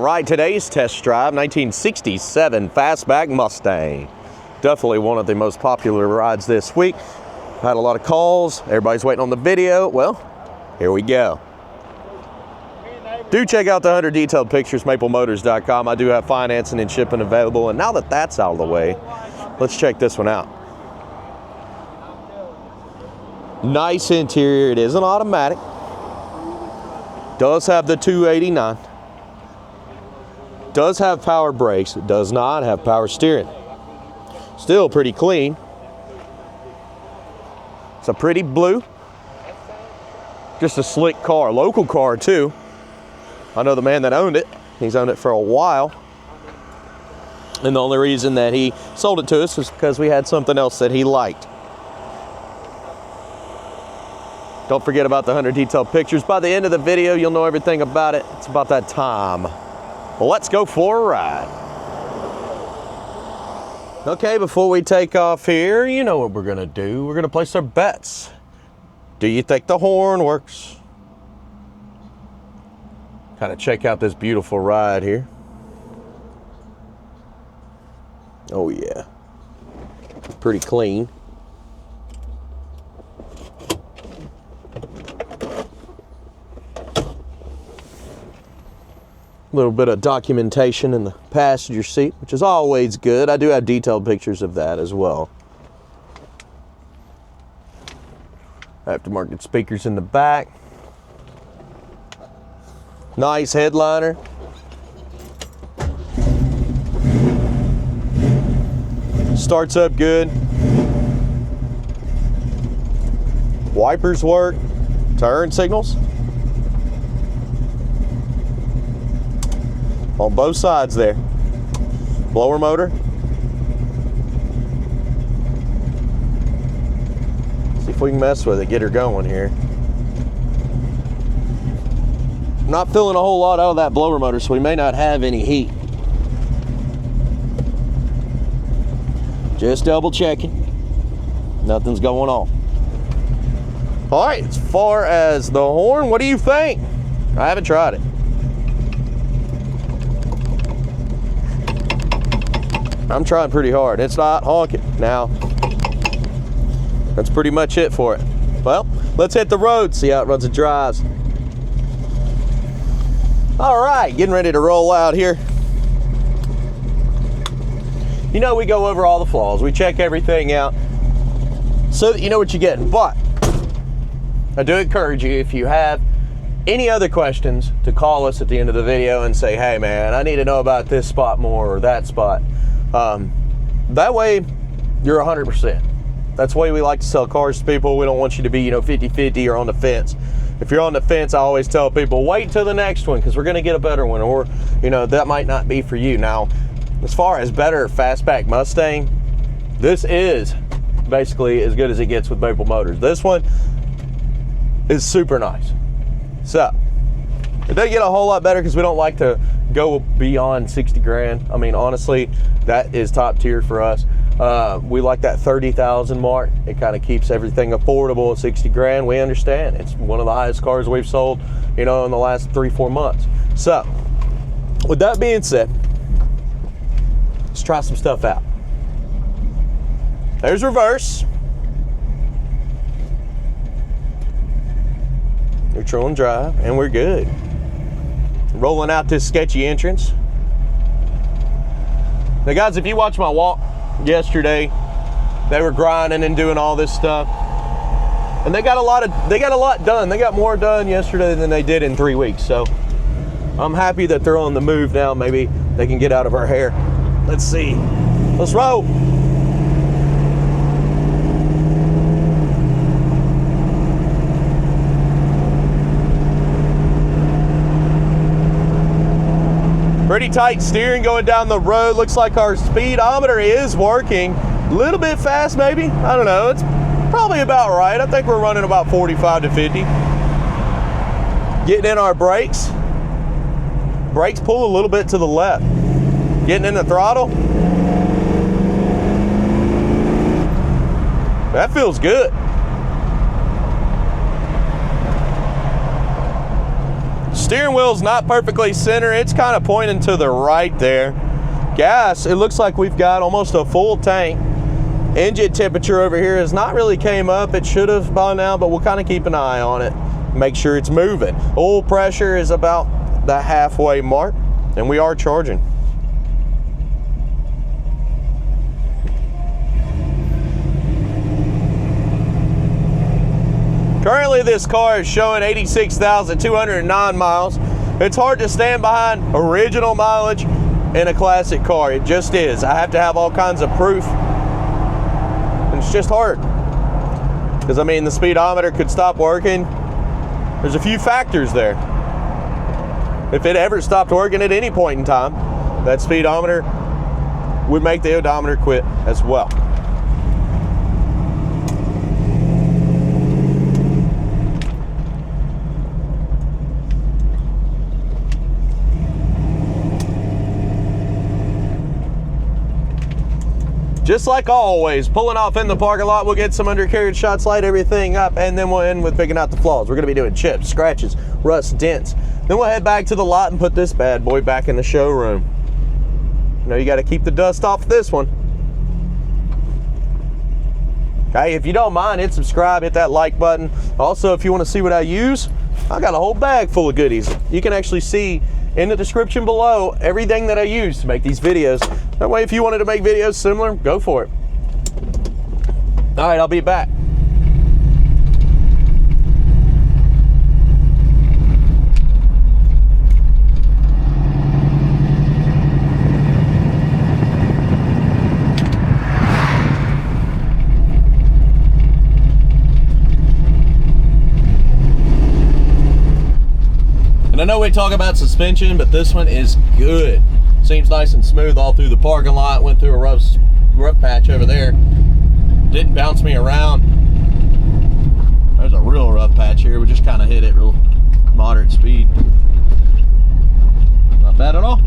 right, today's test drive, 1967 Fastback Mustang. Definitely one of the most popular rides this week. Had a lot of calls. Everybody's waiting on the video. Well, here we go. Do check out the 100 detailed pictures, maplemotors.com. I do have financing and shipping available. And now that that's out of the way, let's check this one out. Nice interior. It is an automatic. Does have the 289. Does have power brakes. It does not have power steering. Still pretty clean. It's a pretty blue. Just a slick car. Local car too. I know the man that owned it. He's owned it for a while. And the only reason that he sold it to us was because we had something else that he liked. Don't forget about the 100 detailed pictures. By the end of the video, you'll know everything about it. It's about that time. Well, let's go for a ride. Okay, before we take off here, you know what we're gonna do. We're gonna place our bets. Do you think the horn works? Kind of check out this beautiful ride here. Oh yeah, pretty clean. A little bit of documentation in the passenger seat, which is always good. I do have detailed pictures of that as well. Aftermarket speakers in the back. Nice headliner. Starts up good. Wipers work. Turn signals. On both sides there. Blower motor. See if we can mess with it, get her going here. Not feeling a whole lot out of that blower motor, so we may not have any heat. Just double checking. Nothing's going on. All right, as far as the horn, what do you think? I haven't tried it. I'm trying pretty hard. It's not honking. Now, that's pretty much it for it. Well, let's hit the road, see how it runs and drives. All right, getting ready to roll out here. You know, we go over all the flaws. We check everything out so that you know what you're getting. But I do encourage you, if you have any other questions, to call us at the end of the video and say, hey man, I need to know about this spot more or that spot. That way you're 100%. That's the way we like to sell cars to people. We don't want you to be, 50-50 or on the fence. If you're on the fence, I always tell people, wait till the next one because we're going to get a better one, or, that might not be for you. Now, as far as better Fastback Mustang, this is basically as good as it gets with Maple Motors. This one is super nice. So, it doesn't get a whole lot better because we don't like to go beyond 60 grand. I mean, honestly, that is top tier for us. We like that 30,000 mark. It kind of keeps everything affordable at 60 grand. We understand. It's one of the highest cars we've sold, in the last 3-4 months. So, with that being said, let's try some stuff out. There's reverse. Neutral and drive, and we're good. Rolling out this sketchy entrance. Now guys, if you watched my walk yesterday, they were grinding and doing all this stuff, and they got a lot done. They got more done yesterday than they did in 3 weeks. So I'm happy that they're on the move now. Maybe they can get out of our hair. Let's see. Let's roll. Pretty tight steering going down the road. Looks like our speedometer is working. A little bit fast maybe. I don't know. It's probably about right. I think we're running about 45 to 50. Getting in our brakes. Brakes pull a little bit to the left. Getting in the throttle. That feels good. Steering wheel's not perfectly center. It's kind of pointing to the right there. Gas, it looks like we've got almost a full tank. Engine temperature over here has not really came up. It should have by now, but we'll kind of keep an eye on it. Make sure it's moving. Oil pressure is about the halfway mark, and we are charging. Currently, this car is showing 86,209 miles. It's hard to stand behind original mileage in a classic car. It just is. I have to have all kinds of proof. And it's just hard. Because, I mean, the speedometer could stop working. There's a few factors there. If it ever stopped working at any point in time, that speedometer would make the odometer quit as well. Just like always, pulling off in the parking lot, we'll get some undercarriage shots, light everything up, and then we'll end with picking out the flaws. We're gonna be doing chips, scratches, rust, dents. Then we'll head back to the lot and put this bad boy back in the showroom. You know, you gotta keep the dust off this one. Hey, if you don't mind, hit subscribe, hit that like button. Also, if you wanna see what I use, I got a whole bag full of goodies. You can actually see in the description below everything that I use to make these videos. That way, if you wanted to make videos similar, go for it. All right, I'll be back. And I know we talk about suspension, but this one is good. Seems nice and smooth all through the parking lot. Went through a rough patch over there. Didn't bounce me around. There's a real rough patch here. We just kind of hit it real moderate speed. Not bad at all.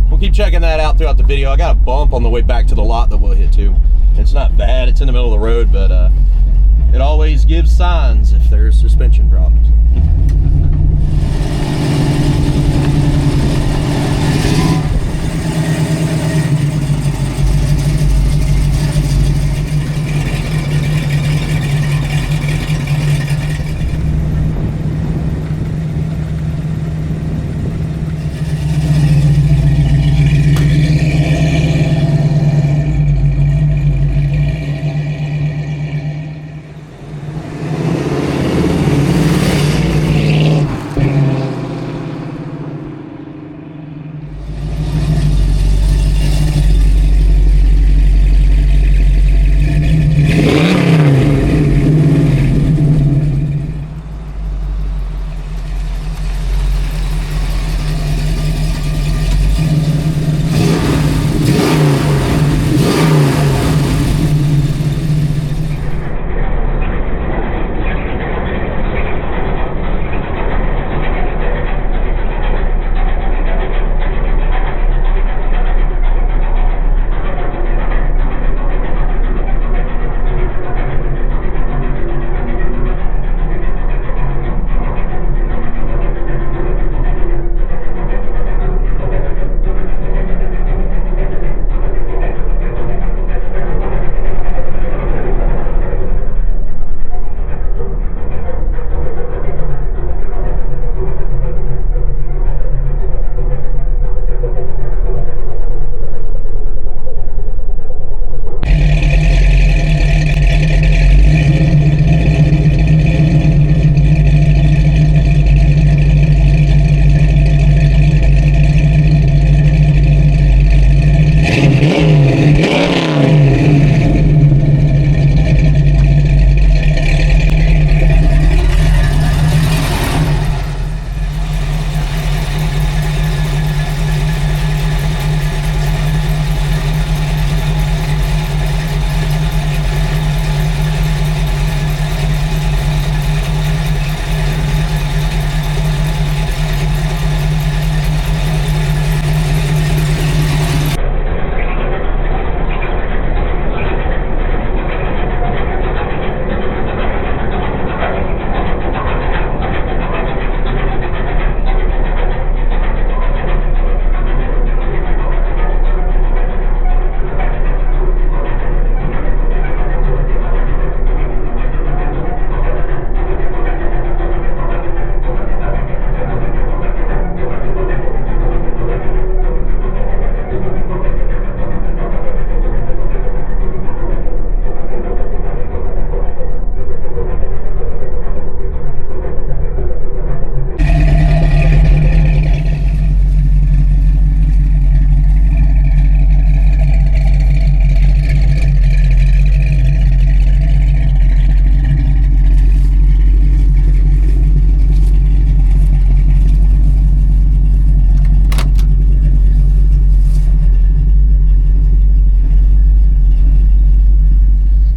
We'll keep checking that out throughout the video. I got a bump on the way back to the lot that we'll hit too. It's not bad. It's in the middle of the road, but it always gives signs if there's suspension problems.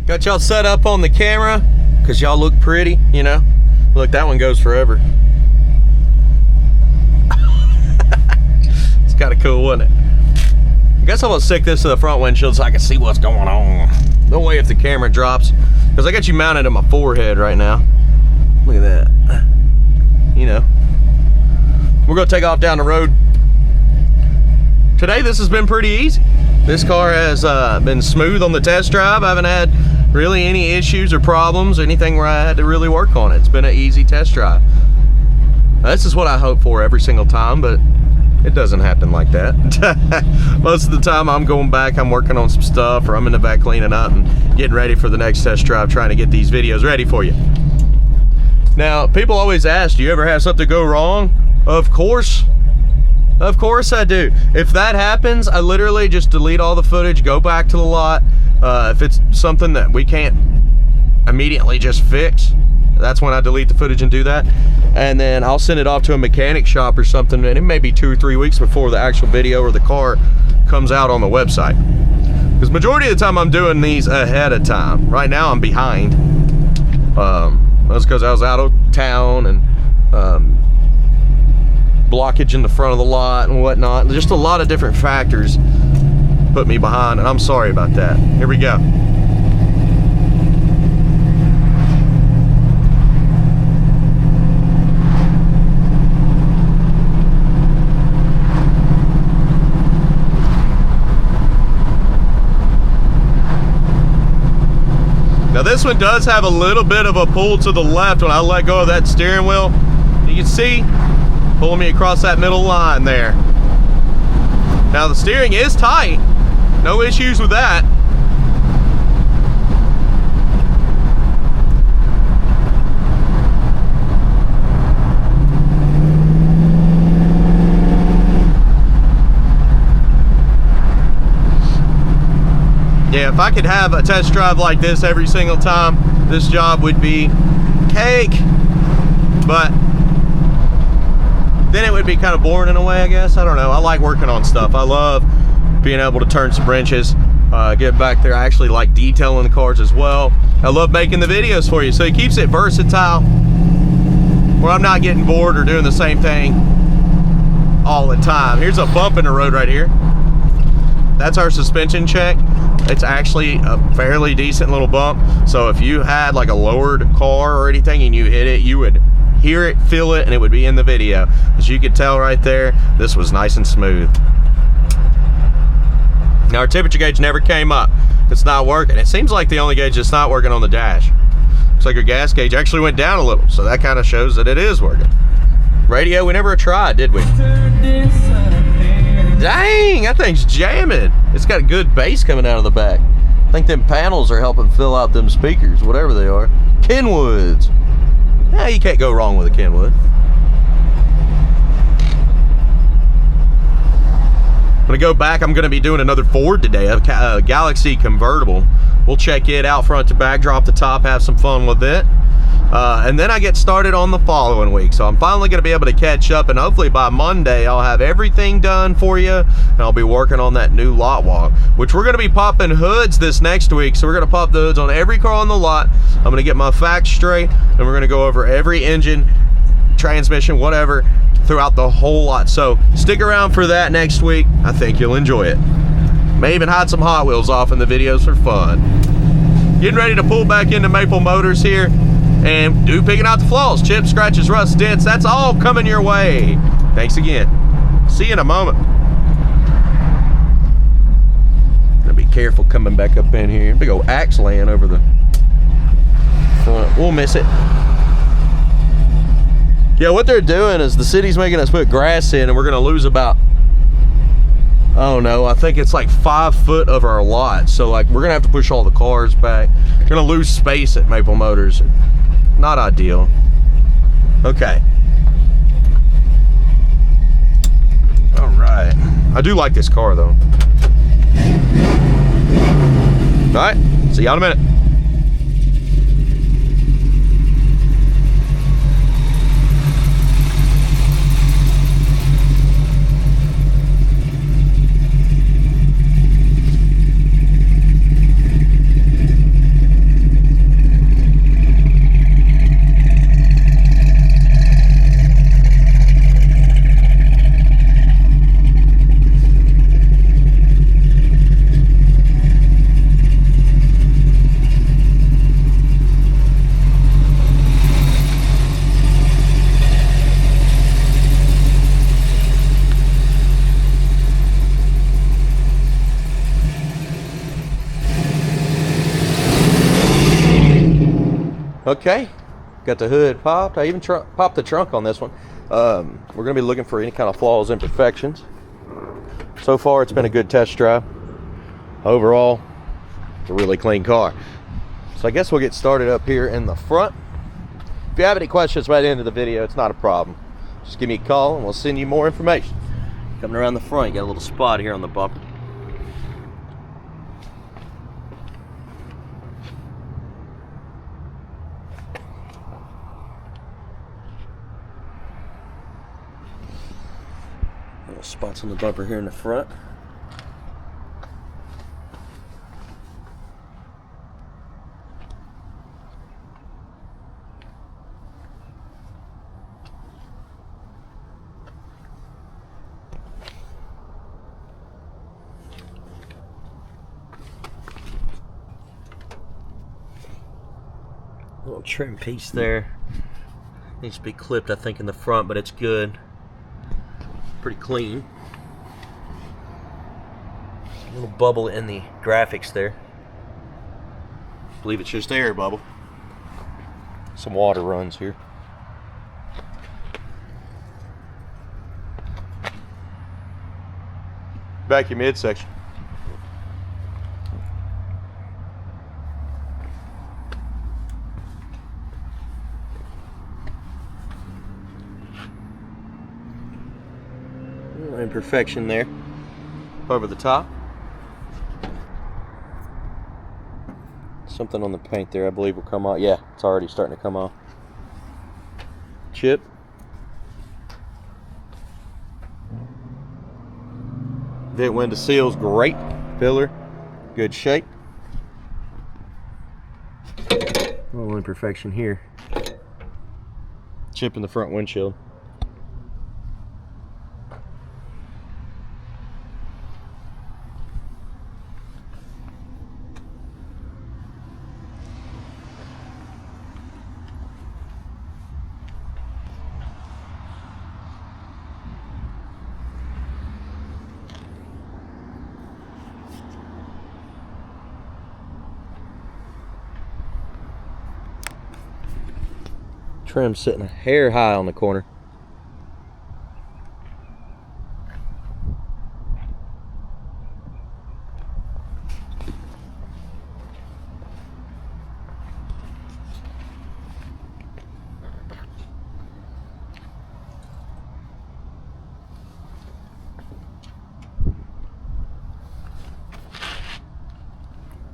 Got y'all set up on the camera because y'all look pretty, you know. Look, that one goes forever. It's kind of cool, wasn't it? I guess I'm gonna stick this to the front windshield so I can see what's going on. No way if the camera drops, because I got you mounted on my forehead right now. Look at that. You know, we're gonna take off down the road. Today, this has been pretty easy. This car has been smooth on the test drive. I haven't had really any issues or problems or anything where I had to really work on it. It's been an easy test drive. This is what I hope for every single time, but it doesn't happen like that. Most of the time I'm going back, I'm working on some stuff, or I'm in the back cleaning up and getting ready for the next test drive, trying to get these videos ready for you. Now, people always ask, do you ever have something go wrong? Of course I do. If that happens, I literally just delete all the footage, go back to the lot. If it's something that we can't immediately just fix, that's when I delete the footage and do that. And then I'll send it off to a mechanic shop or something, and it may be 2 or 3 weeks before the actual video or the car comes out on the website. Because majority of the time I'm doing these ahead of time. Right now I'm behind. That's because I was out of town and blockage in the front of the lot and whatnot. Just a lot of different factors put me behind, and I'm sorry about that. Here we go. Now this one does have a little bit of a pull to the left when I let go of that steering wheel. You can see, pulling me across that middle line there. Now the steering is tight, no issues with that. Yeah, if I could have a test drive like this every single time, this job would be cake. But then it would be kind of boring in a way, I guess. I don't know. I like working on stuff. I love being able to turn some wrenches, get back there. I actually like detailing the cars as well. I love making the videos for you. So it keeps it versatile, where I'm not getting bored or doing the same thing all the time. Here's a bump in the road right here. That's our suspension check. It's actually a fairly decent little bump. So if you had like a lowered car or anything and you hit it, you would hear it, feel it, and it would be in the video. As you could tell right there, this was nice and smooth. Now our temperature gauge never came up. It's not working. It seems like the only gauge that's not working on the dash. Looks like our gas gauge actually went down a little, so that kind of shows that it is working. Radio, we never tried, did we? Dang, that thing's jamming. It's got good bass coming out of the back. I think them panels are helping fill out them speakers, whatever they are. Kenwoods. Yeah, you can't go wrong with a Kenwood. I'm gonna go back. I'm gonna be doing another Ford today, a Galaxy convertible. We'll check it out front to back, drop the top, have some fun with it. And then I get started on the following week. So I'm finally gonna be able to catch up, and hopefully by Monday I'll have everything done for you, and I'll be working on that new lot walk, which we're gonna be popping hoods this next week. So we're gonna pop the hoods on every car on the lot. I'm gonna get my facts straight, and we're gonna go over every engine, transmission, whatever, throughout the whole lot. So stick around for that next week. I think you'll enjoy it. May even hide some Hot Wheels off in the videos for fun. Getting ready to pull back into Maple Motors here and do picking out the flaws, chips, scratches, rusts, dents. That's all coming your way. Thanks again. See you in a moment. Gotta be careful coming back up in here. Big old axe laying over the front. We'll miss it. Yeah, what they're doing is the city's making us put grass in, and we're gonna lose about, I don't know, I think it's like 5 foot of our lot. So like we're gonna have to push all the cars back. We're gonna lose space at Maple Motors. Not ideal. Okay. All right. I do like this car though. All right, see y'all in a minute. Okay, got the hood popped. I even popped the trunk on this one. We're going to be looking for any kind of flaws, imperfections. So far, it's been a good test drive. Overall, it's a really clean car. So I guess we'll get started up here in the front. If you have any questions by the end of the video, it's not a problem. Just give me a call and we'll send you more information. Coming around the front, you got a little spot here on the bumper. Little spots on the bumper here in the front. Little trim piece there. Needs to be clipped, I think, in the front, but it's good. Pretty clean. A little bubble in the graphics there. I believe it's just air bubble. Some water runs here. Back your midsection. Imperfection there over the top. Something on the paint there, I believe, will come off. Yeah, it's already starting to come off. Chip. Vent window seals, great. Filler, good shape. A little imperfection here. Chip in the front windshield. Trim sitting a hair high on the corner.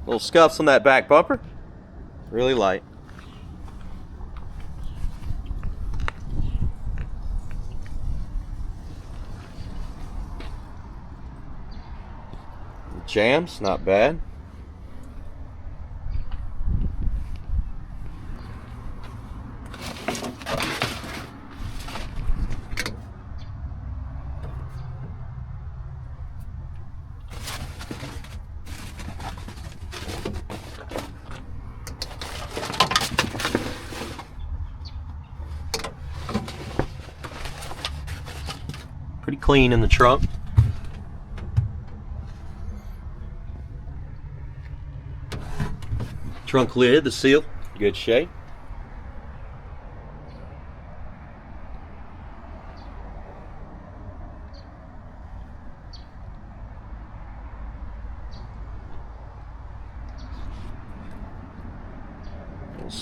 Little scuffs on that back bumper. Really light. Jams, not bad. Pretty clean in the trunk. Trunk lid, the seal, good shape.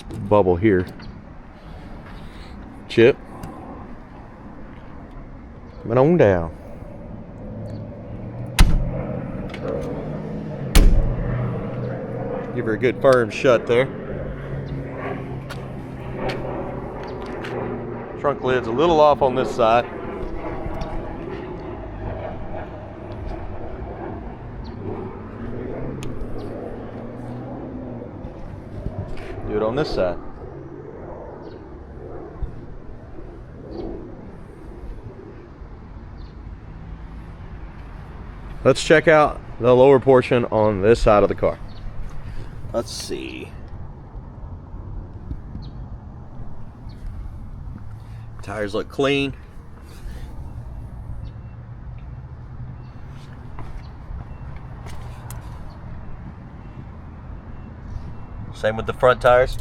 Little bubble here. Chip. Coming on down. Give her a good firm shut there. Trunk lid's a little off on this side. Do it on this side. Let's check out the lower portion on this side of the car. Let's see. Tires look clean. Same with the front tires.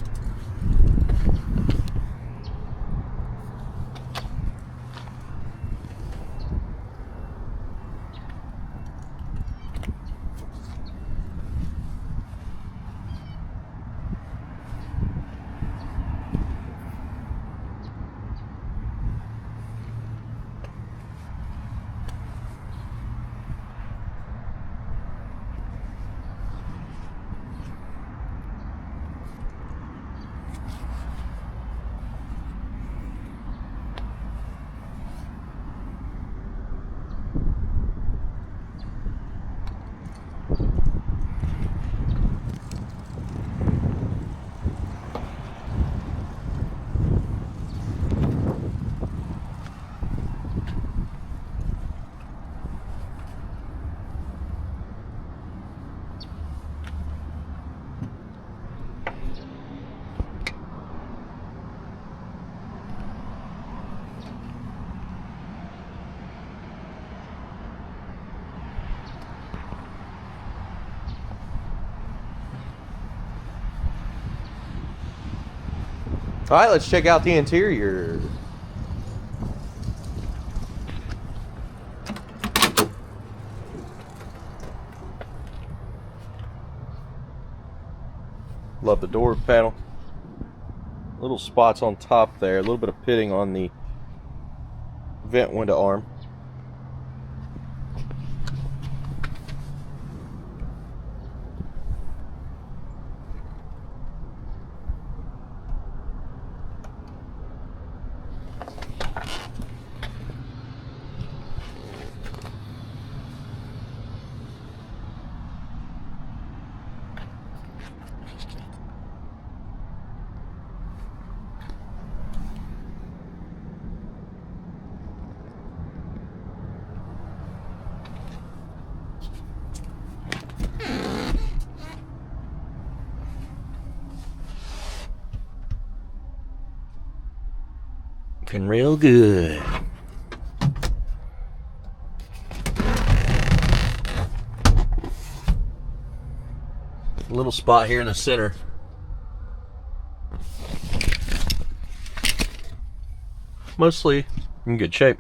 All right, let's check out the interior. Love the door panel. Little spots on top there, a little bit of pitting on the vent window arm. Looking real good. A little spot here in the center. Mostly in good shape.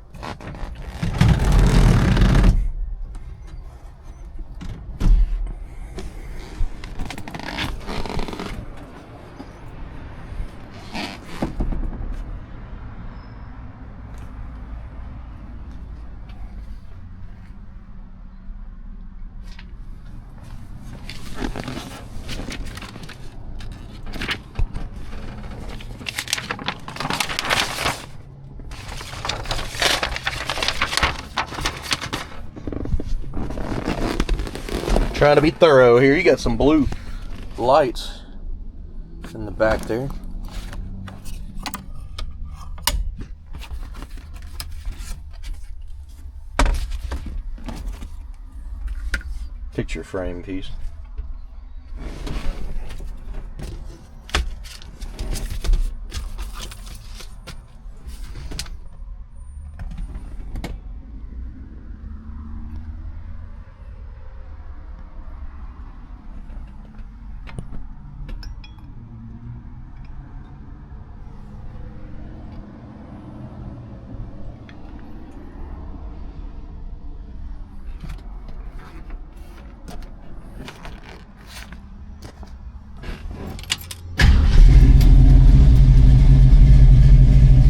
Trying to be thorough here. You got some blue lights in the back there. Picture frame piece.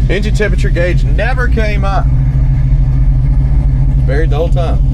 Engine temperature gauge never came up. Buried the whole time.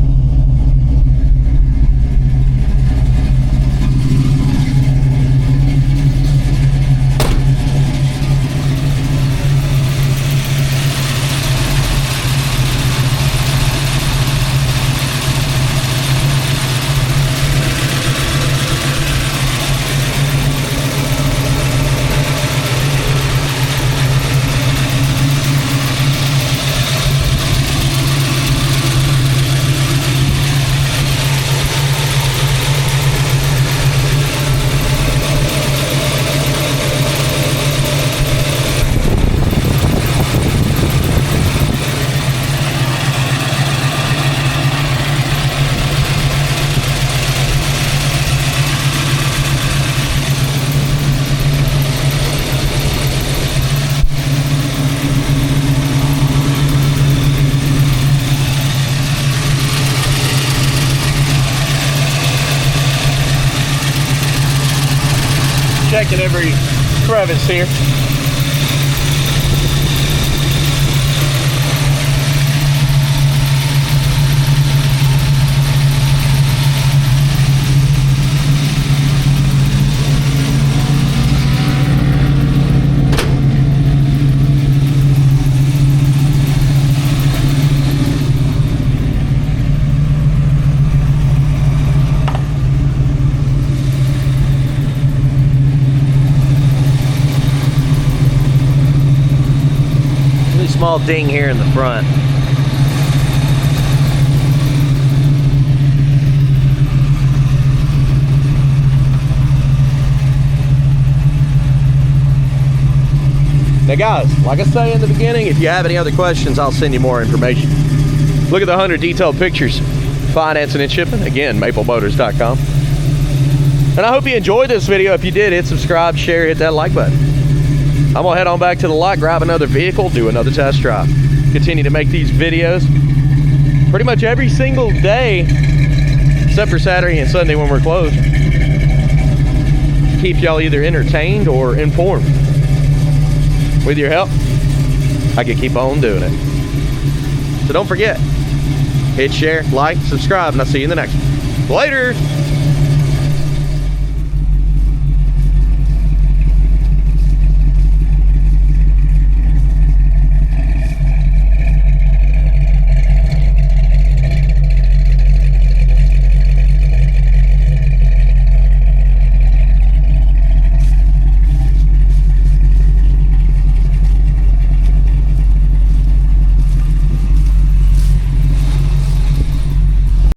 Checking every crevice here. Small ding here in the front. Now guys, like I say in the beginning, if you have any other questions, I'll send you more information. Look at the 100 detailed pictures. Financing and shipping, again, maplemotors.com. And I hope you enjoyed this video. If you did, hit subscribe, share, hit that like button. I'm gonna head on back to the lot, grab another vehicle, do another test drive. Continue to make these videos pretty much every single day, except for Saturday and Sunday when we're closed. Keep y'all either entertained or informed. With your help, I can keep on doing it. So don't forget, hit share, like, subscribe, and I'll see you in the next one. Later!